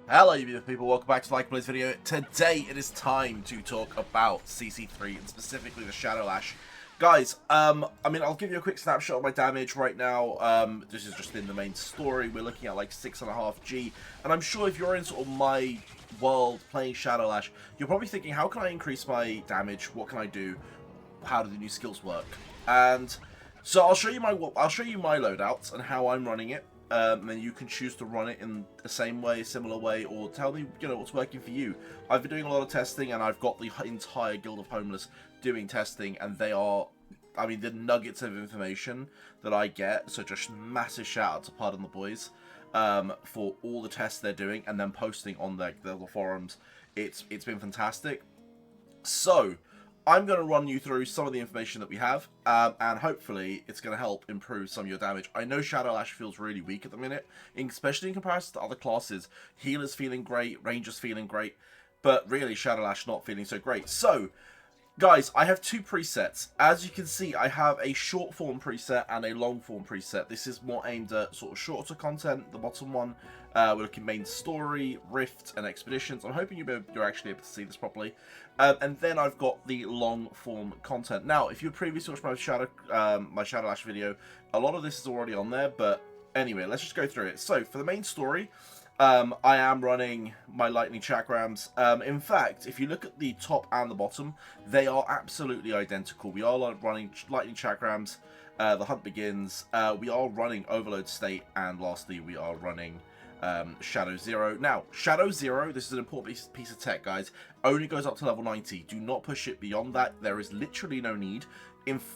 Hello you beautiful people, welcome back to the Like Plays video. Today it is time to talk about CC3 and specifically the Shadowlash. Guys, I'll give you a quick snapshot of my damage right now. This is just in the main story. We're looking at like 6.5G, and I'm sure if you're in sort of my world playing Shadowlash, you're probably thinking, how can I increase my damage? What can I do? How do the new skills work? And so I'll show you my loadouts and how I'm running it. And then you can choose to run it in the same way, similar way, or tell me, what's working for you. I've been doing a lot of testing, and I've got the entire Guild of Homeless doing testing, and they are, the nuggets of information that I get. So just massive shout out to Pardon the Boys for all the tests they're doing, and then posting on the forums. It's been fantastic. So I'm going to run you through some of the information that we have, and hopefully it's going to help improve some of your damage. I know Shadowlash feels really weak at the minute, especially in comparison to other classes. Healer's feeling great, Ranger's feeling great, but really Shadowlash not feeling so great. So, guys, I have two presets. As you can see, I have a short form preset and a long form preset. This is more aimed at sort of shorter content. The bottom one, we're looking main story, Rift, and expeditions. I'm hoping you're actually able to see this properly. And then I've got the long form content. Now, if you previously watched my Shadowlash video, a lot of this is already on there. But anyway, let's just go through it. So for the main story, I am running my lightning chakrams. In fact, if you look at the top and the bottom, they are absolutely identical. We are running lightning chakrams. The hunt begins. We are running overload state, and lastly, we are running Shadow Zero. Now, Shadow Zero, this is an important piece of tech, guys, only goes up to level 90. Do not push it beyond that. There is literally no need.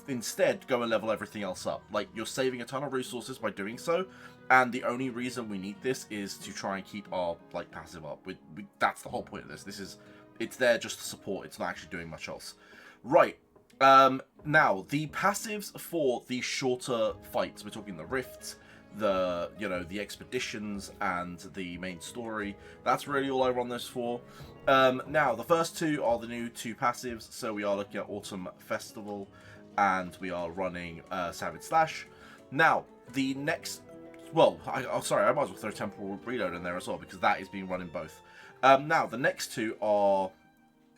Instead, go and level everything else up. Like, you're saving a ton of resources by doing so, and the only reason we need this is to try and keep our passive up. That's the whole point of this. It's there just to support. It's not actually doing much else. Right. Now, the passives for the shorter fights, we're talking the rifts, the expeditions, and the main story. That's really all I run this for. Now, the first two are the new two passives. So we are looking at Autumn Festival, and we are running Savage Slash. Now, the next... Well, I might as well throw Temporal Reload in there as well, because that is being run in both. Now, the next two are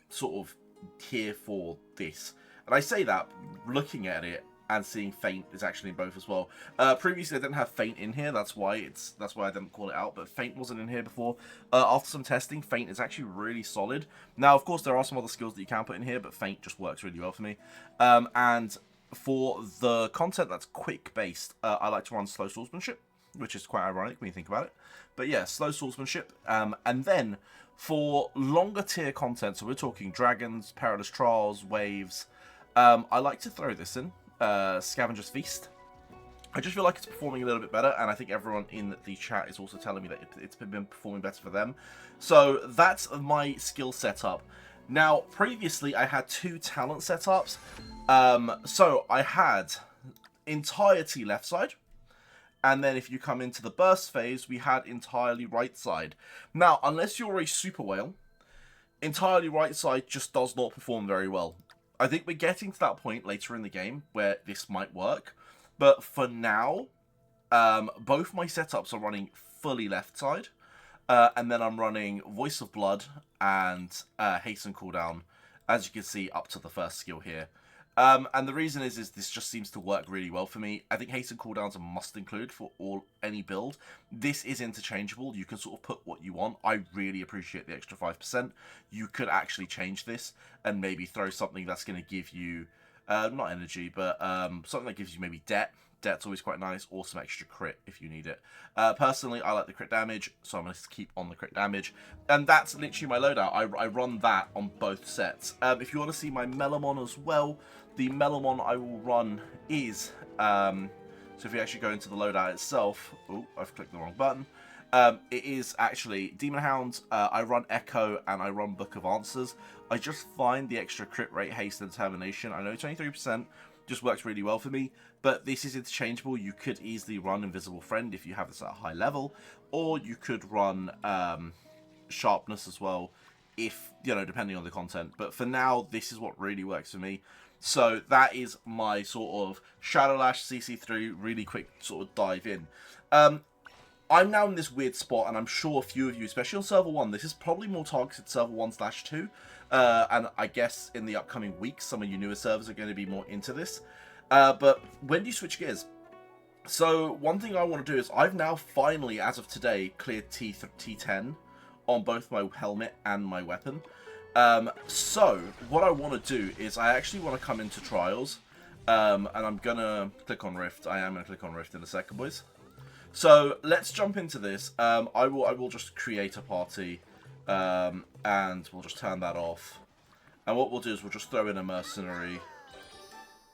sort of here for this. And I say that looking at it and seeing Feint is actually in both as well. Previously, I didn't have Feint in here. That's why I didn't call it out. But Feint wasn't in here before. After some testing, Feint is actually really solid. Now, of course, there are some other skills that you can put in here, but Feint just works really well for me. And for the content that's quick-based, I like to run Slow Swordsmanship, which is quite ironic when you think about it. But yeah, Slow Swordsmanship. And then for longer tier content, so we're talking Dragons, Perilous Trials, Waves, I like to throw this in. Scavenger's Feast. I just feel like it's performing a little bit better, and I think everyone in the chat is also telling me that it's been performing better for them. So that's my skill setup. Now, previously I had two talent setups. So I had entirety left side, and then if you come into the burst phase, we had entirely right side. Now, unless you're a super whale, entirely right side just does not perform very well. I think we're getting to that point later in the game where this might work. But for now, both my setups are running fully left side. And then I'm running Voice of Blood and Hasten Cooldown, as you can see, up to the first skill here. And the reason is this just seems to work really well for me. I think Hasten Cooldown's a must include for any build. This is interchangeable. You can sort of put what you want. I really appreciate the extra 5%. You could actually change this and maybe throw something that's going to give you, not energy, but something that gives you maybe debt. Debt's always quite nice, or some extra crit if you need it. Personally, I like the crit damage, so I'm going to keep on the crit damage. And that's literally my loadout. I run that on both sets. If you want to see my Melomon as well, the Melomon I will run is... so if you actually go into the loadout itself... Oh, I've clicked the wrong button. It is actually Demon Hound, I run Echo, and I run Book of Answers. I just find the extra crit rate, haste, and determination. I know 23%. Just works really well for me, but this is interchangeable. You could easily run Invisible Friend if you have this at a high level, or you could run Sharpness as well, if, depending on the content. But for now, this is what really works for me. So that is my sort of Shadowlash CC3 really quick sort of dive in. I'm now in this weird spot, and I'm sure a few of you, especially on server 1, this is probably more targeted server 1/2, and I guess in the upcoming weeks, some of you newer servers are going to be more into this. But when do you switch gears? So one thing I want to do is I've now finally, as of today, cleared T10 on both my helmet and my weapon. So what I want to do is I actually want to come into Trials, and I'm going to click on Rift. I am going to click on Rift in a second, boys. So let's jump into this. I will just create a party, and we'll just turn that off. And what we'll do is we'll just throw in a mercenary.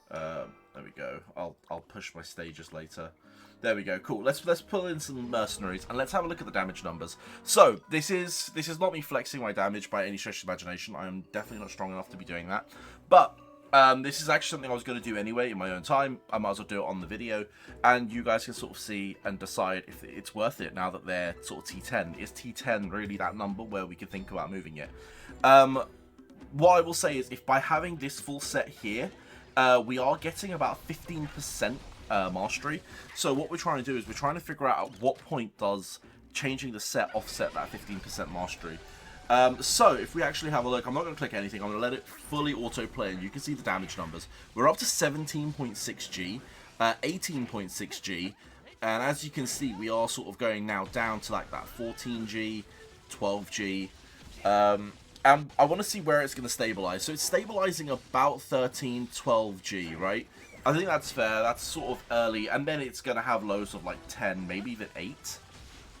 There we go. I'll push my stages later. There we go. Cool. Let's pull in some mercenaries and let's have a look at the damage numbers. So this is not me flexing my damage by any stretch of imagination. I am definitely not strong enough to be doing that. But this is actually something I was going to do anyway in my own time. I might as well do it on the video, and you guys can sort of see and decide if it's worth it now that they're sort of T10. Is T10 really that number where we can think about moving it? What I will say is, if by having this full set here, we are getting about 15% mastery. So what we're trying to do is we're trying to figure out at what point does changing the set offset that 15% mastery. So if we actually have a look, I'm not going to click anything, I'm going to let it fully autoplay, and you can see the damage numbers. We're up to 17.6G, 18.6G, and as you can see, we are sort of going now down to like that 14G, 12G, and I want to see where it's going to stabilize. So it's stabilizing about 13, 12G, right? I think that's fair, that's sort of early, and then it's going to have lows of like 10, maybe even 8.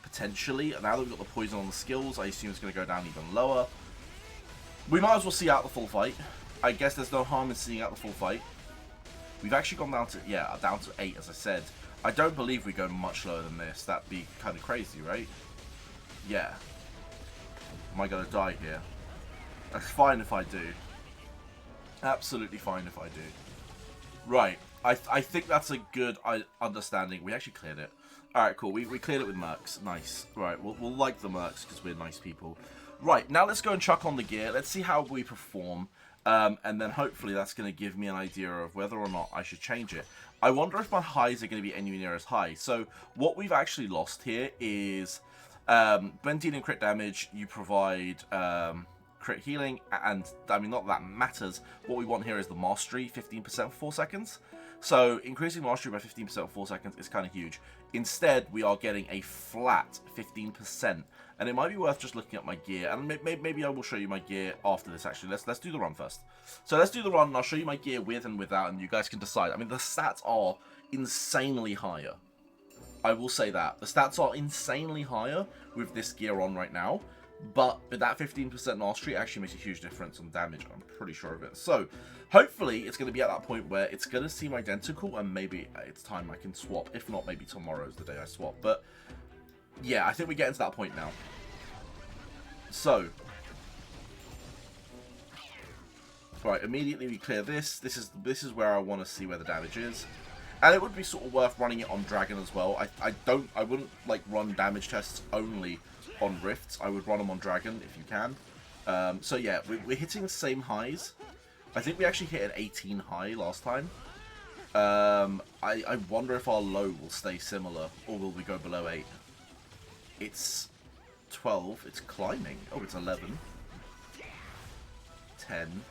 Potentially. Now that we've got the poison on the skills, I assume it's going to go down even lower. We might as well see out the full fight. I guess there's no harm in seeing out the full fight. We've actually gone down to, yeah, down to 8, as I said. I don't believe we go much lower than this. That'd be kind of crazy, right? Yeah. Am I going to die here? That's fine if I do. Absolutely fine if I do. Right. I think that's a good understanding. We actually cleared it. Alright, cool. We cleared it with mercs. Nice. Right, we'll like the mercs because we're nice people. Right, now let's go and chuck on the gear. Let's see how we perform. And then hopefully that's going to give me an idea of whether or not I should change it. I wonder if my highs are going to be anywhere near as high. So what we've actually lost here is when dealing crit damage, you provide crit healing. And, I mean, not that matters. What we want here is the mastery, 15% for 4 seconds. So increasing mastery by 15% for 4 seconds is kind of huge. Instead, we are getting a flat 15%, and it might be worth just looking at my gear. And maybe I will show you my gear after this. Actually, let's do the run first. So let's do the run, and I'll show you my gear with and without, and you guys can decide. I mean, the stats are insanely higher. I will say that the stats are insanely higher with this gear on right now. But with that 15% mastery, it actually makes a huge difference on damage. I'm pretty sure of it. So, hopefully, it's going to be at that point where it's going to seem identical, and maybe it's time I can swap. If not, maybe tomorrow's the day I swap. But, yeah, I think we're getting to that point now. So, right, immediately we clear this. This is where I want to see where the damage is. And it would be sort of worth running it on Dragon as well. I wouldn't, like, run damage tests only on Rifts. I would run them on Dragon if you can. So yeah, we're hitting the same highs. I think we actually hit an 18 high last time. I wonder if our low will stay similar, or will we go below 8? It's 12. It's climbing. Oh, it's 11. 10.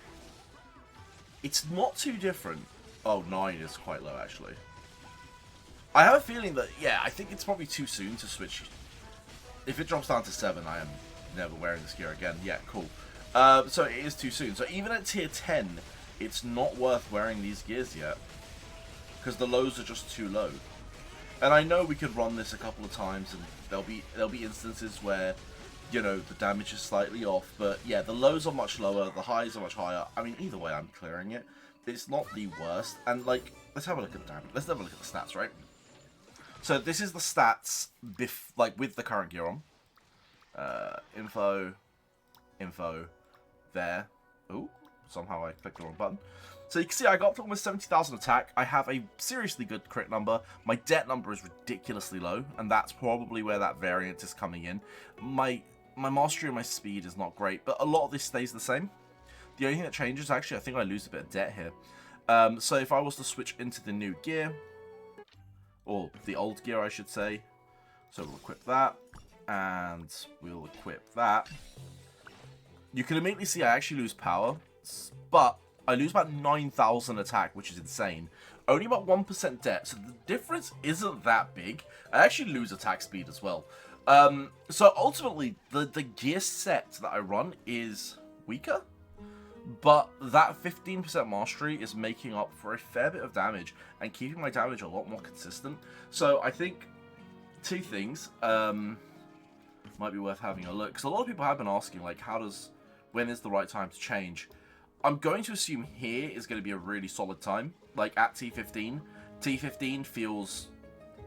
It's not too different. Oh, 9 is quite low, actually. I have a feeling that, yeah, I think it's probably too soon to switch. If it drops down to 7, I am never wearing this gear again. Yeah, cool. So it is too soon. So even at tier 10, it's not worth wearing these gears yet, because the lows are just too low. And I know we could run this a couple of times, and there'll be instances where, you know, the damage is slightly off. But yeah, the lows are much lower, the highs are much higher. I mean, either way, I'm clearing it. It's not the worst. And like, let's have a look at the damage. Let's have a look at the stats, right? So this is the stats, with the current gear on. Info, there. Ooh, somehow I clicked the wrong button. So you can see I got up to almost 70,000 attack. I have a seriously good crit number. My det number is ridiculously low, and that's probably where that variance is coming in. My mastery and my speed is not great, but a lot of this stays the same. The only thing that changes, actually, I think I lose a bit of det here. So if I was to switch into the new gear, or the old gear, I should say, So we'll equip that, and we'll equip that. You can immediately see I actually lose power, but I lose about 9,000 attack, which is insane. Only about 1% depth, so the difference isn't that big. I actually lose attack speed as well. So ultimately, the gear set that I run is weaker, but that 15% mastery is making up for a fair bit of damage and keeping my damage a lot more consistent. So I think two things might be worth having a look, because a lot of people have been asking, like, when is the right time to change? I'm going to assume here is going to be a really solid time, like at T15. T15 feels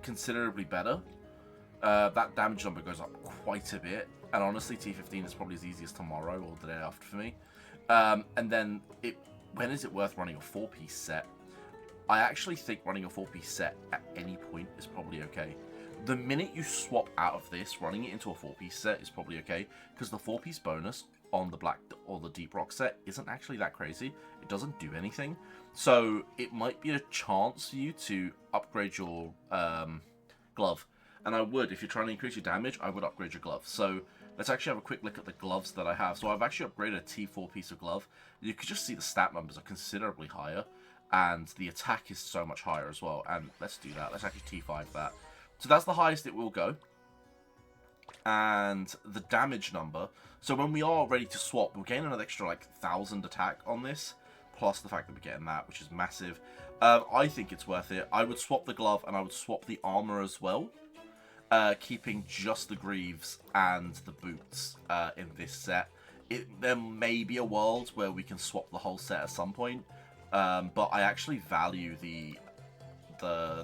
considerably better. That damage number goes up quite a bit, and honestly, T15 is probably as easy as tomorrow or the day after for me. And then, when is it worth running a 4-piece set? I actually think running a 4-piece set at any point is probably okay. The minute you swap out of this, running it into a 4-piece set is probably okay, because the 4-piece bonus on the black or the deep rock set isn't actually that crazy. It doesn't do anything. So it might be a chance for you to upgrade your glove. And I would, if you're trying to increase your damage, I would upgrade your glove. So let's actually have a quick look at the gloves that I have. So I've actually upgraded a T4 piece of glove. You can just see the stat numbers are considerably higher, and the attack is so much higher as well. And let's do that. Let's actually T5 that. So that's the highest it will go. And the damage number, so when we are ready to swap, we'll gain another extra like 1,000 attack on this, plus the fact that we're getting that, which is massive. I think it's worth it. I would swap the glove and I would swap the armor as well, keeping just the greaves and the boots in this set. There may be a world where we can swap the whole set at some point, but I actually value the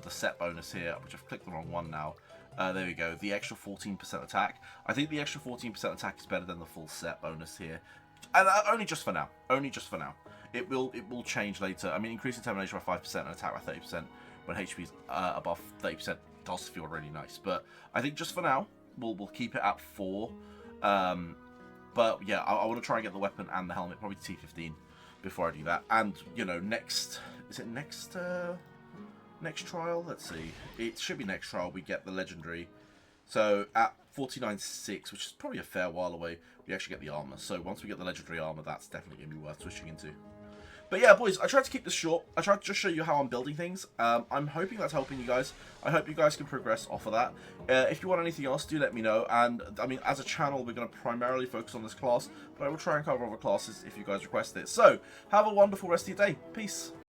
set bonus here, which I've clicked the wrong one now. There we go, the extra 14% attack. I think the extra 14% attack is better than the full set bonus here. And only just for now. Only just for now. It will change later. I mean, increasing determination by 5% and attack by 30% when HP is above 30% does feel really nice. But I think just for now, we'll keep it at 4. But yeah, I want to try and get the weapon and the helmet, probably T15, before I do that. And, you know, next trial, let's see, it should be next trial, we get the legendary. So at 49.6, which is probably a fair while away, we actually get the armor. So once we get the legendary armor, that's definitely going to be worth switching into. But yeah, boys, I tried to keep this short. I tried to just show you how I'm building things. I'm hoping that's helping you guys. I hope you guys can progress off of that. If you want anything else, do let me know. And, I mean, as a channel, we're going to primarily focus on this class, but I will try and cover other classes if you guys request it. So, have a wonderful rest of your day. Peace.